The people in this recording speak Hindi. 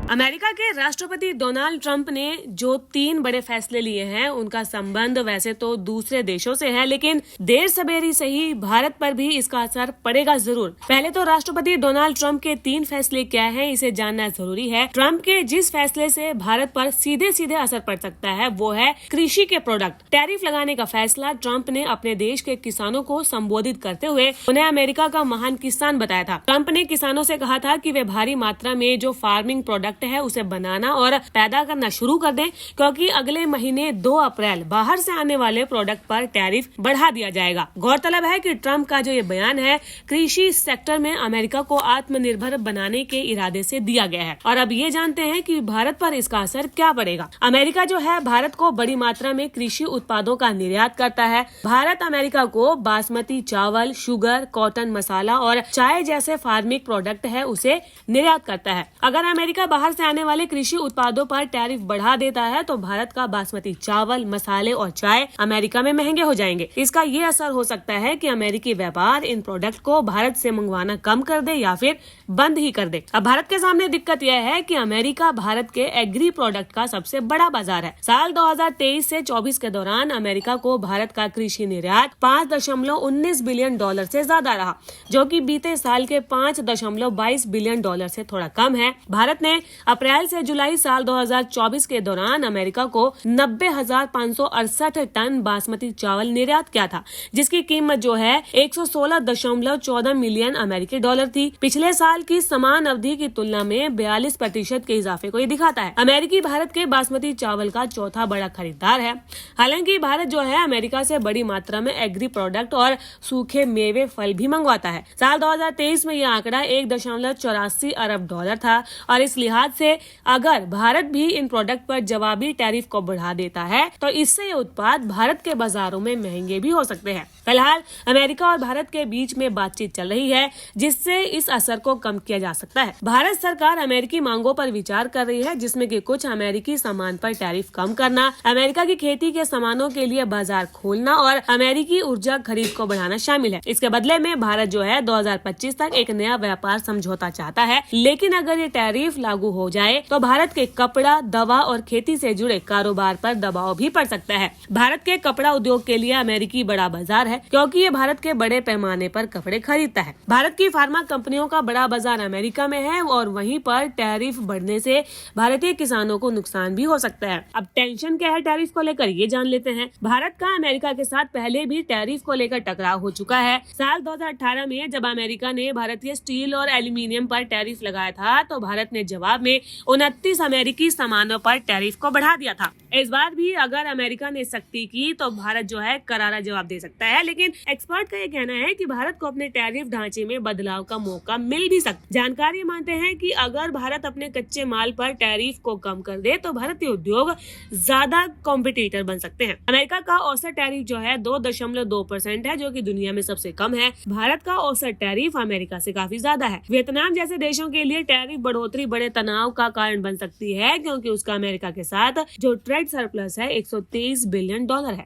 अमेरिका के राष्ट्रपति डोनाल्ड ट्रंप ने जो 3 बड़े फैसले लिए हैं उनका संबंध वैसे तो दूसरे देशों से है, लेकिन देर सवेरी सही भारत पर भी इसका असर पड़ेगा जरूर। पहले तो राष्ट्रपति डोनाल्ड ट्रंप के 3 फैसले क्या हैं इसे जानना जरूरी है। ट्रंप के जिस फैसले से भारत पर सीधे सीधे असर पड़ सकता है वो है कृषि के प्रोडक्ट। टैरिफ लगाने का फैसला ट्रंप ने अपने देश के किसानों को संबोधित करते हुए उन्हें अमेरिका का महान किसान बताया था। ट्रंप ने किसानों से कहा था कि वे भारी मात्रा में जो फार्मिंग प्रोडक्ट है उसे बनाना और पैदा करना शुरू कर दें, क्योंकि अगले महीने 2 अप्रैल बाहर से आने वाले प्रोडक्ट पर टैरिफ बढ़ा दिया जाएगा। गौरतलब है कि ट्रंप का जो ये बयान है कृषि सेक्टर में अमेरिका को आत्मनिर्भर बनाने के इरादे से दिया गया है। और अब ये जानते हैं कि भारत पर इसका असर क्या पड़ेगा। अमेरिका जो है भारत को बड़ी मात्रा में कृषि उत्पादों का निर्यात करता है। भारत अमेरिका को बासमती चावल, शुगर, कॉटन मसाला और चाय जैसे फार्मिंग प्रोडक्ट है उसे निर्यात करता है। अगर अमेरिका बाहर से आने वाले कृषि उत्पादों पर टैरिफ बढ़ा देता है तो भारत का बासमती चावल, मसाले और चाय अमेरिका में महंगे हो जाएंगे। इसका ये असर हो सकता है कि अमेरिकी व्यापार इन प्रोडक्ट को भारत से मंगवाना कम कर दे या फिर बंद ही कर दे। अब भारत के सामने दिक्कत यह है कि अमेरिका भारत के एग्री प्रोडक्ट का सबसे बड़ा बाजार है। साल 2023 से 24 के दौरान अमेरिका को भारत का कृषि निर्यात $5.19 बिलियन से ज्यादा रहा, जो कि बीते साल के $5.22 बिलियन से थोड़ा कम है। भारत ने अप्रैल से जुलाई साल 2024 के दौरान अमेरिका को 90,568 टन बासमती चावल निर्यात किया था, जिसकी कीमत जो है 116.14 मिलियन अमेरिकी डॉलर थी। पिछले साल की समान अवधि की तुलना में 42% के इजाफे को ये दिखाता है। अमेरिकी भारत के बासमती चावल का चौथा बड़ा खरीदार है। हालांकि भारत जो है अमेरिका से बड़ी मात्रा में एग्री प्रोडक्ट और सूखे मेवे फल भी मंगवाता है। साल 2023 में यह आंकड़ा $1.84 अरब था और इस लिहाज से अगर भारत भी इन प्रोडक्ट पर जवाबी टैरिफ को बढ़ा देता है तो इससे ये उत्पाद भारत के बाजारों में महंगे भी हो सकते हैं। फिलहाल अमेरिका और भारत के बीच में बातचीत चल रही है जिससे इस असर को कम किया जा सकता है। भारत सरकार अमेरिकी मांगों पर विचार कर रही है, जिसमें कि कुछ अमेरिकी सामान पर टैरिफ कम करना, अमेरिका की खेती के सामानों के लिए बाजार खोलना और अमेरिकी ऊर्जा खरीद को बढ़ाना शामिल है। इसके बदले में भारत जो है 2025 तक एक नया व्यापार समझौता चाहता है, लेकिन अगर ये टैरिफ लागू हो जाए तो भारत के कपड़ा, दवा और खेती से जुड़े कारोबार पर दबाव भी पड़ सकता है। भारत के कपड़ा उद्योग के लिए अमेरिकी बड़ा बाजार है, क्योंकि ये भारत के बड़े पैमाने पर कपड़े खरीदता है। भारत की फार्मा कंपनियों का बड़ा बाजार अमेरिका में है और वहीं पर टैरिफ बढ़ने से भारतीय किसानों को नुकसान भी हो सकता है। अब टेंशन क्या है टैरिफ को लेकर ये जान लेते हैं। भारत का अमेरिका के साथ पहले भी टैरिफ को लेकर टकराव हो चुका है। साल 2018 में जब अमेरिका ने भारतीय स्टील और एल्यूमिनियम पर टैरिफ लगाया था तो भारत ने जवाब में 29 अमेरिकी सामानों पर टैरिफ को बढ़ा दिया था। इस बार भी अगर अमेरिका ने सख्ती की तो भारत जो है करारा जवाब दे सकता है, लेकिन एक्सपर्ट का ये कहना है कि भारत को अपने टैरिफ ढांचे में बदलाव का मौका मिल भी सकता है। जानकारी मानते हैं कि अगर भारत अपने कच्चे माल पर टैरिफ को कम कर दे तो भारतीय उद्योग ज्यादा कॉम्पिटिटर बन सकते हैं। अमेरिका का औसत टैरिफ जो है 2.2% है, जो कि दुनिया में सबसे कम है। भारत का औसत टैरिफ अमेरिका से काफी ज्यादा है। वियतनाम जैसे देशों के लिए टैरिफ बढ़ोतरी बड़े तनाव का कारण बन सकती है, क्योंकि उसका अमेरिका के साथ जो ट्रेड सरप्लस है $123 बिलियन है।